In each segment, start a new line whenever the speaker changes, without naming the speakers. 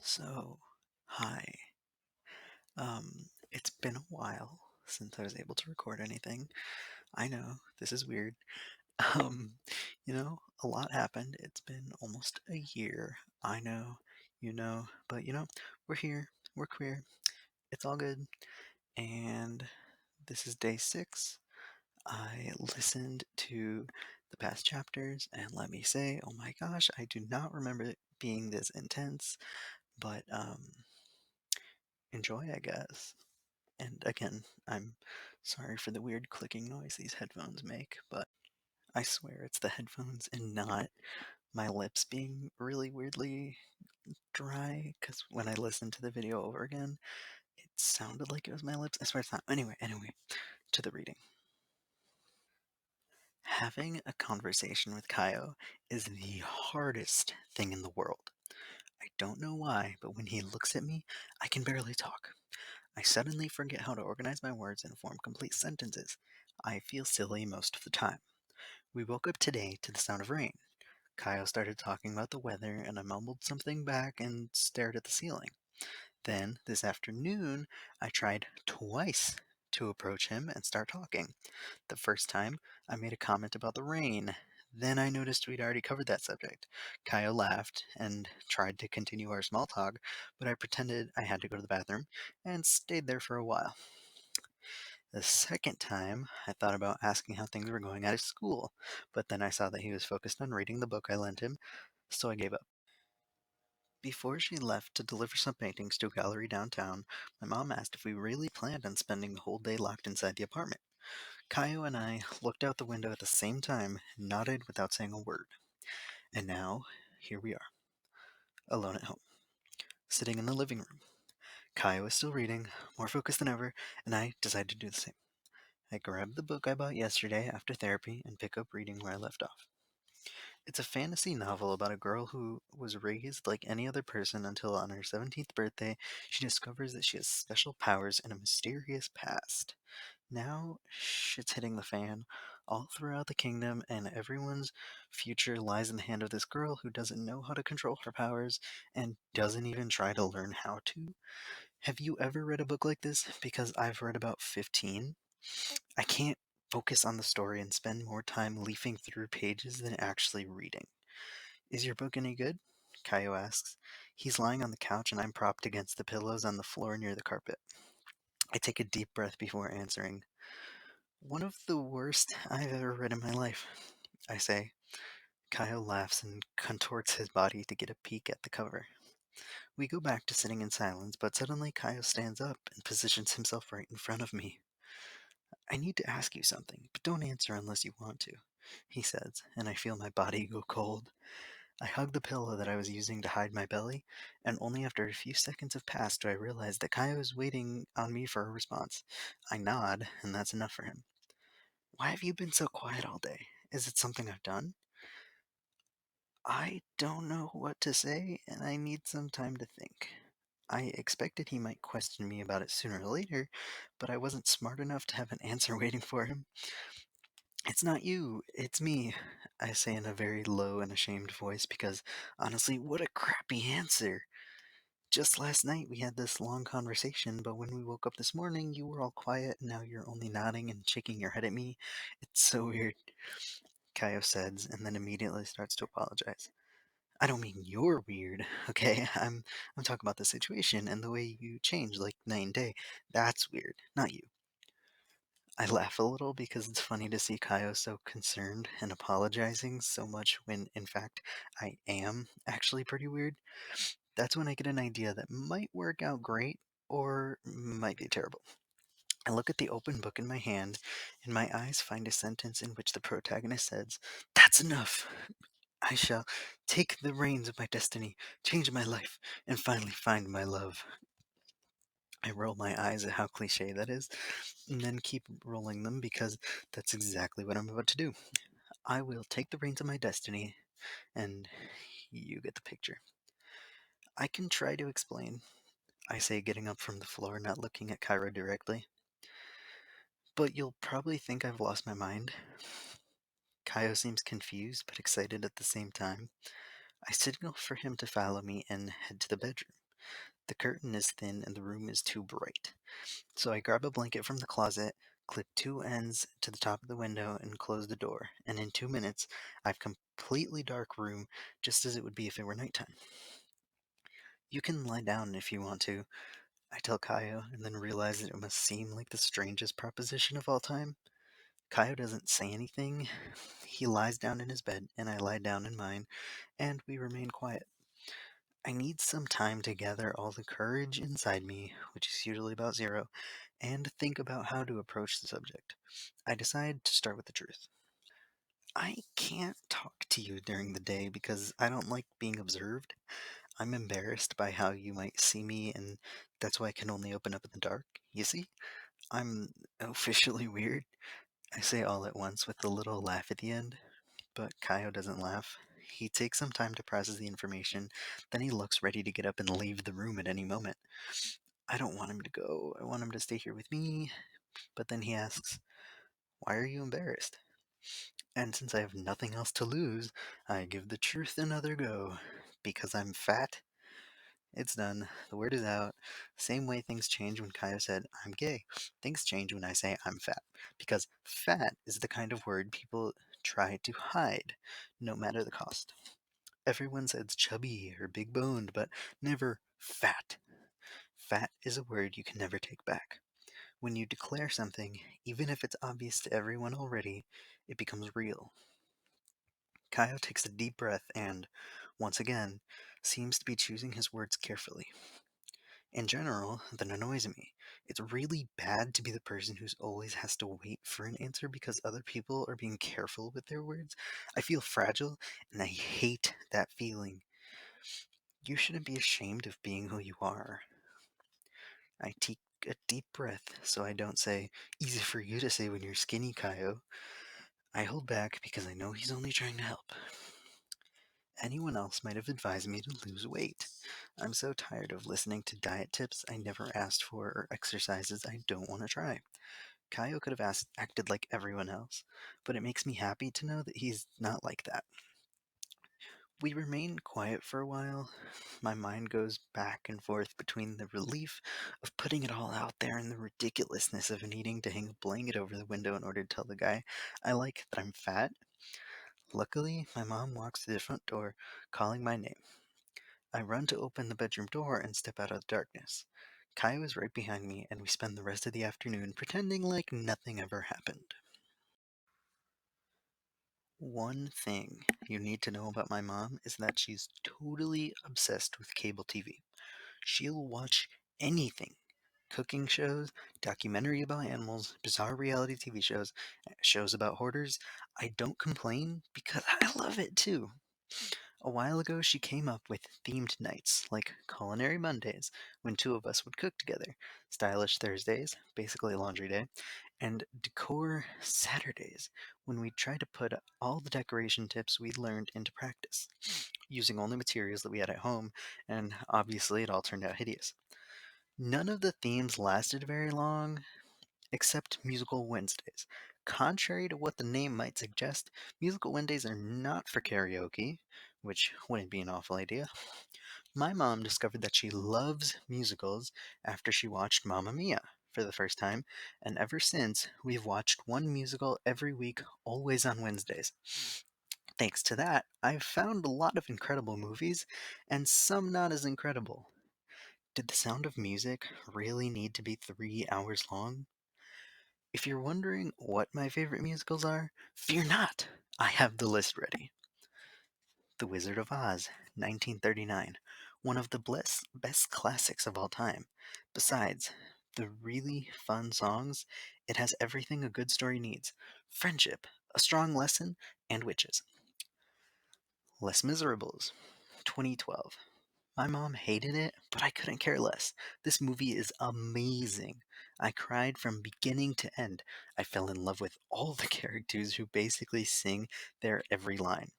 So, hi. It's been a while since I was able to record anything. I know, this is weird. Um, a lot happened. It's been almost a year. I know, but we're here, we're queer, it's all good. And this is day 6. I listened to the past chapters, and let me say, oh my gosh, I do not remember it being this intense, but enjoy, I guess. And again, I'm sorry for the weird clicking noise these headphones make, but I swear it's the headphones and not my lips being really weirdly dry. Because when I listened to the video over again, it sounded like it was my lips. I swear it's not. Anyway, to the reading. Having a conversation with Kaio is the hardest thing in the world. I don't know why, but when he looks at me, I can barely talk. I suddenly forget how to organize my words and form complete sentences. I feel silly most of the time. We woke up today to the sound of rain. Kyle started talking about the weather, and I mumbled something back and stared at the ceiling. Then, this afternoon, I tried twice to approach him and start talking. The first time, I made a comment about the rain. Then I noticed we'd already covered that subject. Kyle laughed and tried to continue our small talk, but I pretended I had to go to the bathroom and stayed there for a while. The second time, I thought about asking how things were going at his school, but then I saw that he was focused on reading the book I lent him, so I gave up. Before she left to deliver some paintings to a gallery downtown, my mom asked if we really planned on spending the whole day locked inside the apartment. Kaio and I looked out the window at the same time and nodded without saying a word. And now, here we are, alone at home, sitting in the living room. Kaio is still reading, more focused than ever, and I decided to do the same. I grabbed the book I bought yesterday after therapy and pick up reading where I left off. It's a fantasy novel about a girl who was raised like any other person until on her 17th birthday she discovers that she has special powers and a mysterious past. Now shit's hitting the fan all throughout the kingdom, and everyone's future lies in the hand of this girl who doesn't know how to control her powers and doesn't even try to learn how to. Have you ever read a book like this? Because I've read about 15. I can't focus on the story and spend more time leafing through pages than actually reading. Is your book any good? Kaio asks. He's lying on the couch and I'm propped against the pillows on the floor near the carpet. I take a deep breath before answering. One of the worst I've ever read in my life, I say. Kaio laughs and contorts his body to get a peek at the cover. We go back to sitting in silence, but suddenly Kaio stands up and positions himself right in front of me. I need to ask you something, but don't answer unless you want to, he says, and I feel my body go cold. I hug the pillow that I was using to hide my belly, and only after a few seconds have passed do I realize that Kaio is waiting on me for a response. I nod, and that's enough for him. Why have you been so quiet all day? Is it something I've done? I don't know what to say, and I need some time to think. I expected he might question me about it sooner or later, but I wasn't smart enough to have an answer waiting for him. It's not you, it's me, I say in a very low and ashamed voice because, honestly, what a crappy answer. Just last night we had this long conversation, but when we woke up this morning, you were all quiet, and now you're only nodding and shaking your head at me. It's so weird, Kaio says, and then immediately starts to apologize. I don't mean you're weird, okay? I'm talking about the situation and the way you change like night and day. That's weird, not you. I laugh a little because it's funny to see Kaio so concerned and apologizing so much when, in fact, I am actually pretty weird. That's when I get an idea that might work out great or might be terrible. I look at the open book in my hand, and my eyes find a sentence in which the protagonist says, "That's enough. I shall take the reins of my destiny, change my life, and finally find my love." I roll my eyes at how cliche that is, and then keep rolling them because that's exactly what I'm about to do. I will take the reins of my destiny, and you get the picture. I can try to explain, I say, getting up from the floor, not looking at Kyra directly. But you'll probably think I've lost my mind. Kaio seems confused but excited at the same time. I signal for him to follow me and head to the bedroom. The curtain is thin and the room is too bright. So I grab a blanket from the closet, clip two ends to the top of the window, and close the door. And in 2 minutes, I've completely dark room, just as it would be if it were nighttime. You can lie down if you want to, I tell Kaio, and then realize that it must seem like the strangest proposition of all time. Kaio doesn't say anything. He lies down in his bed, and I lie down in mine, and we remain quiet. I need some time to gather all the courage inside me, which is usually about zero, and think about how to approach the subject. I decide to start with the truth. I can't talk to you during the day because I don't like being observed. I'm embarrassed by how you might see me, and that's why I can only open up in the dark. You see? I'm officially weird. I say all at once with a little laugh at the end, but Kaio doesn't laugh. He takes some time to process the information, then he looks ready to get up and leave the room at any moment. I don't want him to go. I want him to stay here with me. But then he asks, "Why are you embarrassed?" And since I have nothing else to lose, I give the truth another go. Because I'm fat? It's done. The word is out. Same way things change when Kaio said, "I'm gay." Things change when I say I'm fat. Because fat is the kind of word people try to hide, no matter the cost. Everyone says chubby or big boned, but never fat. Fat is a word you can never take back. When you declare something, even if it's obvious to everyone already, it becomes real. Kaio takes a deep breath and, once again, seems to be choosing his words carefully. In general, that annoys me. It's really bad to be the person who always has to wait for an answer because other people are being careful with their words. I feel fragile, and I hate that feeling. You shouldn't be ashamed of being who you are. I take a deep breath so I don't say, "Easy for you to say when you're skinny, Kaio." I hold back because I know he's only trying to help. Anyone else might have advised me to lose weight. I'm so tired of listening to diet tips I never asked for or exercises I don't want to try. Kaio could have acted like everyone else, but it makes me happy to know that he's not like that. We remain quiet for a while. My mind goes back and forth between the relief of putting it all out there and the ridiculousness of needing to hang a blanket over the window in order to tell the guy I like that I'm fat. Luckily, my mom walks through the front door, calling my name. I run to open the bedroom door and step out of the darkness. Kaio is right behind me, and we spend the rest of the afternoon pretending like nothing ever happened. One thing you need to know about my mom is that she's totally obsessed with cable TV. She'll watch anything: cooking shows, documentary about animals, bizarre reality TV shows, shows about hoarders. I don't complain because I love it too. A while ago, she came up with themed nights, like Culinary Mondays, when two of us would cook together, Stylish Thursdays, basically laundry day, and Decor Saturdays, when we'd try to put all the decoration tips we'd learned into practice, using only materials that we had at home, and obviously it all turned out hideous. None of the themes lasted very long, except Musical Wednesdays. Contrary to what the name might suggest, Musical Wednesdays are not for karaoke, which wouldn't be an awful idea. My mom discovered that she loves musicals after she watched Mamma Mia for the first time, and ever since, we've watched one musical every week, always on Wednesdays. Thanks to that, I've found a lot of incredible movies, and some not as incredible. Did The Sound of Music really need to be 3 hours long? If you're wondering what my favorite musicals are, fear not! I have the list ready. The Wizard of Oz, 1939, one of the best classics of all time. Besides the really fun songs, it has everything a good story needs: friendship, a strong lesson, and witches. Les Miserables, 2012. My mom hated it, but I couldn't care less. This movie is amazing. I cried from beginning to end. I fell in love with all the characters who basically sing their every line.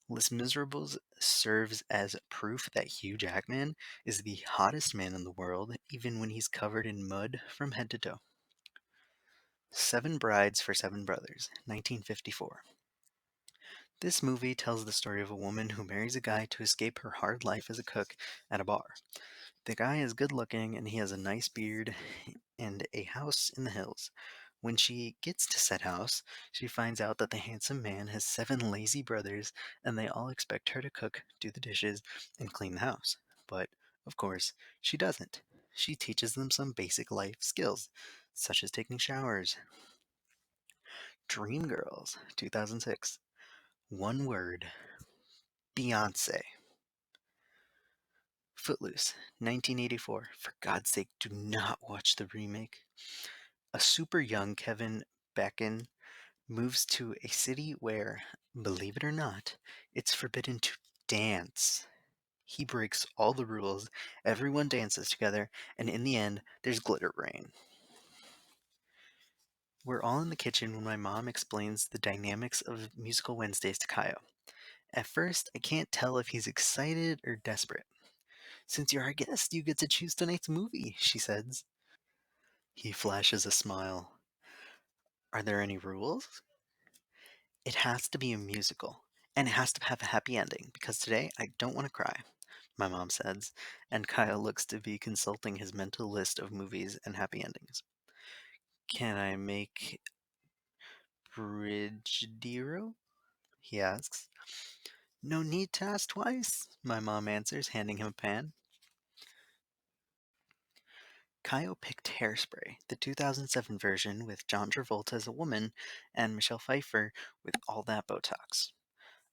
Les Miserables serves as proof that Hugh Jackman is the hottest man in the world, even when he's covered in mud from head to toe. Seven Brides for Seven Brothers, 1954. This movie tells the story of a woman who marries a guy to escape her hard life as a cook at a bar. The guy is good looking and he has a nice beard and a house in the hills. When she gets to said house, she finds out that the handsome man has seven lazy brothers and they all expect her to cook, do the dishes, and clean the house. But, of course, she doesn't. She teaches them some basic life skills, such as taking showers. Dreamgirls, 2006. One word: Beyonce. Footloose, 1984. For God's sake, do not watch the remake. A super young Kevin Bacon moves to a city where, believe it or not, it's forbidden to dance. He breaks all the rules, everyone dances together, and in the end, there's glitter rain. We're all in the kitchen when my mom explains the dynamics of Musical Wednesdays to Kyle. At first, I can't tell if he's excited or desperate. "Since you're our guest, you get to choose tonight's movie," she says. He flashes a smile. "Are there any rules?" "It has to be a musical, and it has to have a happy ending, because today I don't want to cry," my mom says, and Kyle looks to be consulting his mental list of movies and happy endings. "Can I make Brigadiero?" he asks. "No need to ask twice," my mom answers, handing him a pan. Kyle picked Hairspray, the 2007 version with John Travolta as a woman and Michelle Pfeiffer with all that Botox.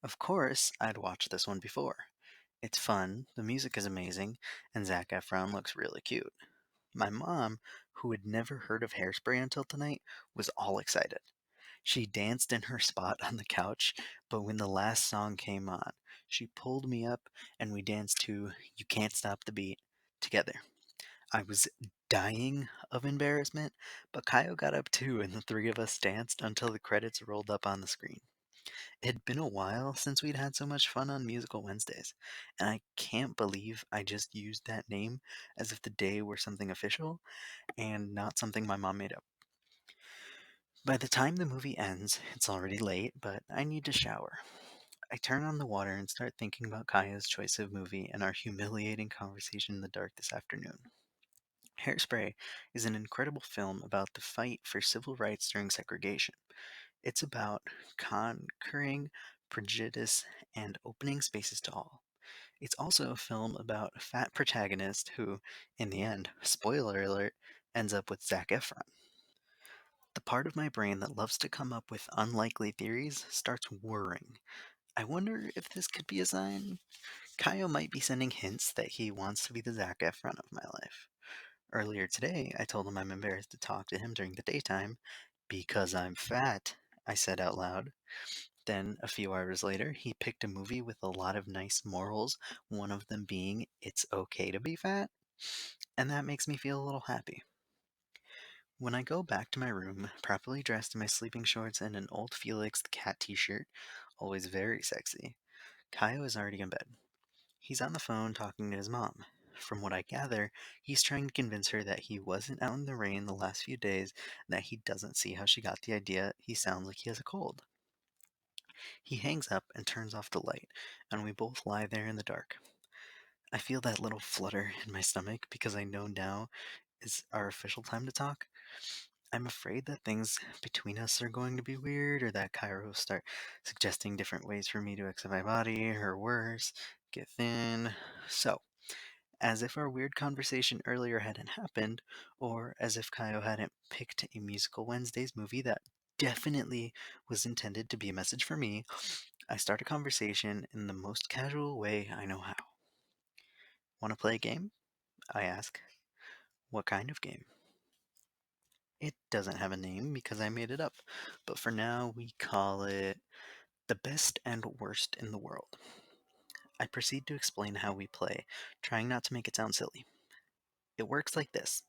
Of course, I'd watched this one before. It's fun, the music is amazing, and Zac Efron looks really cute. My mom, who had never heard of Hairspray until tonight, was all excited. She danced in her spot on the couch, but when the last song came on, she pulled me up and we danced to "You Can't Stop the Beat" together. I was dying of embarrassment, but Kyle got up too, and the three of us danced until the credits rolled up on the screen. It had been a while since we'd had so much fun on Musical Wednesdays, and I can't believe I just used that name as if the day were something official and not something my mom made up. By the time the movie ends, it's already late, but I need to shower. I turn on the water and start thinking about Kaya's choice of movie and our humiliating conversation in the dark this afternoon. Hairspray is an incredible film about the fight for civil rights during segregation. It's about conquering prejudice and opening spaces to all. It's also a film about a fat protagonist who, in the end, spoiler alert, ends up with Zac Efron. The part of my brain that loves to come up with unlikely theories starts whirring. I wonder if this could be a sign. Kyle might be sending hints that he wants to be the Zac Efron of my life. Earlier today, I told him I'm embarrassed to talk to him during the daytime because I'm fat, I said out loud. Then, a few hours later, he picked a movie with a lot of nice morals, one of them being it's okay to be fat, and that makes me feel a little happy. When I go back to my room, properly dressed in my sleeping shorts and an old Felix the cat t shirt, always very sexy, Kaio is already in bed. He's on the phone talking to his mom. From what I gather, he's trying to convince her that he wasn't out in the rain the last few days and that he doesn't see how she got the idea he sounds like he has a cold. He hangs up and turns off the light, and we both lie there in the dark. I feel that little flutter in my stomach because I know now is our official time to talk. I'm afraid that things between us are going to be weird, or that Cairo will start suggesting different ways for me to exit my body, or worse, get thin. So, as if our weird conversation earlier hadn't happened, or as if Kaio hadn't picked a Musical Wednesdays movie that definitely was intended to be a message for me, I start a conversation in the most casual way I know how. "Want to play a game?" I ask. "What kind of game?" It doesn't have a name because I made it up, but for now we call it the best and worst in the world. I proceed to explain how we play, trying not to make it sound silly. It works like this.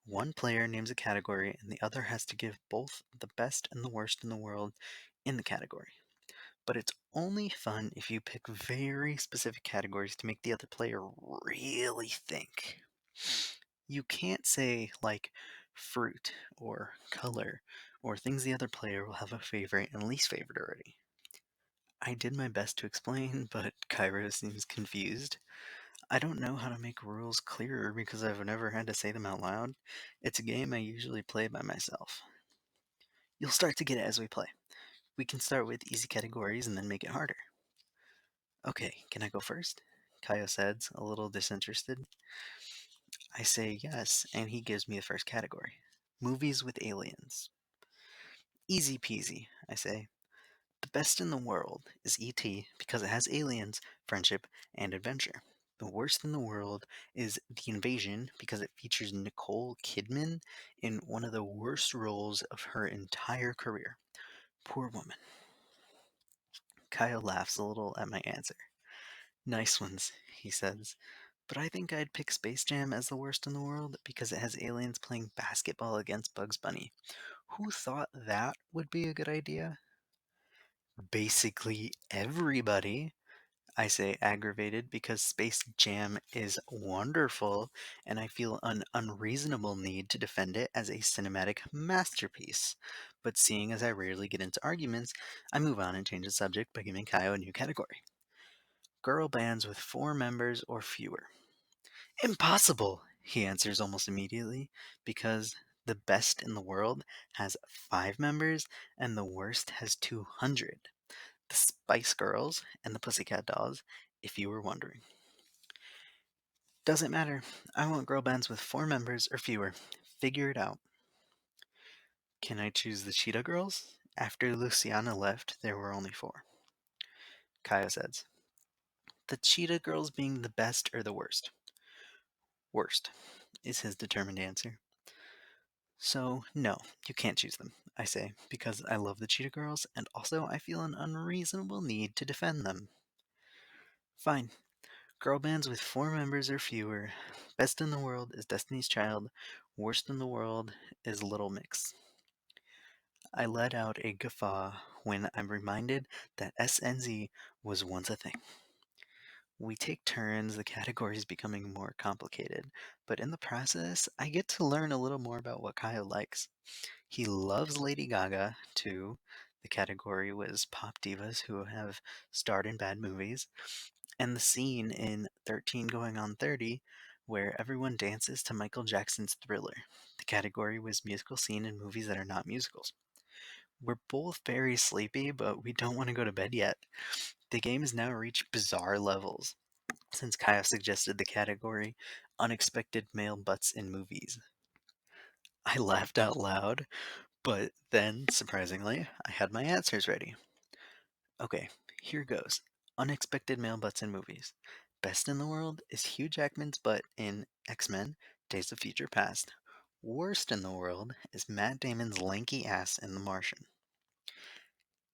One player names a category, and the other has to give both the best and the worst in the world in the category. But it's only fun if you pick very specific categories to make the other player really think. You can't say, like, fruit or color or things the other player will have a favorite and least favorite already. I did my best to explain, but Cairo seems confused. I don't know how to make rules clearer because I've never had to say them out loud. It's a game I usually play by myself. You'll start to get it as we play. We can start with easy categories and then make it harder. Okay, can I go first? Kaio says, a little disinterested. I say yes, and he gives me the first category: movies with aliens. Easy peasy, I say. The best in the world is E.T. because it has aliens, friendship, and adventure. The worst in the world is The Invasion because it features Nicole Kidman in one of the worst roles of her entire career. Poor woman. Kyle laughs a little at my answer. Nice ones, he says. But I think I'd pick Space Jam as the worst in the world because it has aliens playing basketball against Bugs Bunny. Who thought that would be a good idea? Basically everybody, I say, aggravated because Space Jam is wonderful and I feel an unreasonable need to defend it as a cinematic masterpiece. But seeing as I rarely get into arguments, I move on and change the subject by giving Kaio a new category: girl bands with 4 members or fewer. Impossible, he answers almost immediately, because the best in the world has 5 members and the worst has 200. The Spice Girls and the Pussycat Dolls, if you were wondering. Doesn't matter. I want girl bands with 4 members or fewer. Figure it out. Can I choose the Cheetah Girls? After Luciana left, there were only 4. Kaya says, the Cheetah Girls being the best or the worst? Worst, is his determined answer. So, no, you can't choose them, I say, because I love the Cheetah Girls and also I feel an unreasonable need to defend them. Fine. Girl bands with 4 members or fewer. Best in the world is Destiny's Child. Worst in the world is Little Mix. I let out a guffaw when I'm reminded that SNZ was once a thing. We take turns, the categories becoming more complicated, but in the process, I get to learn a little more about what Kyle likes. He loves Lady Gaga, too. The category was pop divas who have starred in bad movies. And the scene in 13 Going on 30 where everyone dances to Michael Jackson's Thriller. The category was musical scene in movies that are not musicals. We're both very sleepy, but we don't want to go to bed yet. The game has now reached bizarre levels since Kaya suggested the category unexpected male butts in movies. I laughed out loud, but then, surprisingly, I had my answers ready. Okay, here goes. Unexpected male butts in movies. Best in the world is Hugh Jackman's butt in X-Men: Days of Future Past. Worst in the world is Matt Damon's lanky ass in The Martian.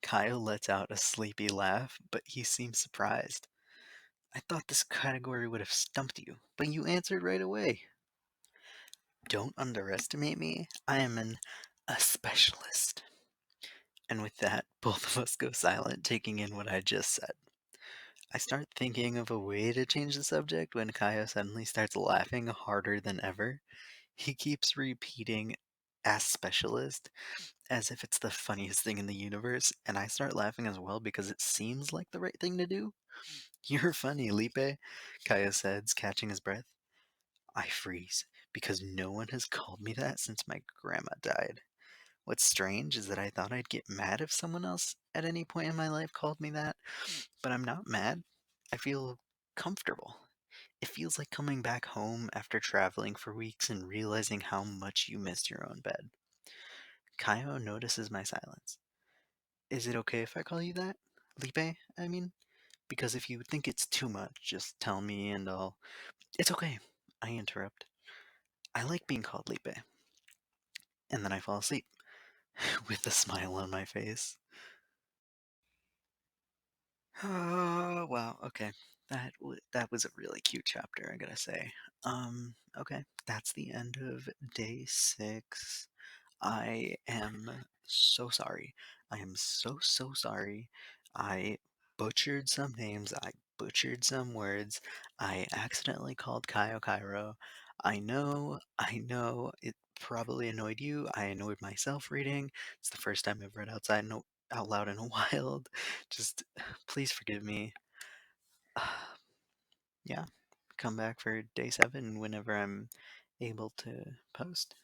Kyle lets out a sleepy laugh, but he seems surprised. I thought this category would have stumped you, but you answered right away. Don't underestimate me. I am a specialist. And with that, both of us go silent, taking in what I just said. I start thinking of a way to change the subject when Kaya suddenly starts laughing harder than ever. He keeps repeating "as specialist" as if it's the funniest thing in the universe, and I start laughing as well because it seems like the right thing to do. You're funny, Lipe, Kaya says, catching his breath. I freeze because no one has called me that since my grandma died. What's strange is that I thought I'd get mad if someone else at any point in my life called me that, but I'm not mad. I feel comfortable. It feels like coming back home after traveling for weeks and realizing how much you missed your own bed. Kaio notices my silence. Is it okay if I call you that? Lipe, I mean? Because if you think it's too much, just tell me and I'll. It's okay, I interrupt. I like being called Lipe. And then I fall asleep, with a smile on my face. Oh, wow, okay. That was a really cute chapter, I gotta say. Okay, that's the end of day 6. I am so sorry. I am so sorry. I butchered some names. I butchered some words. I accidentally called Kaio Cairo. I know, it probably annoyed you. I annoyed myself reading. It's the first time I've read out loud in a while. Just please forgive me. Yeah, come back for day 7 whenever I'm able to post.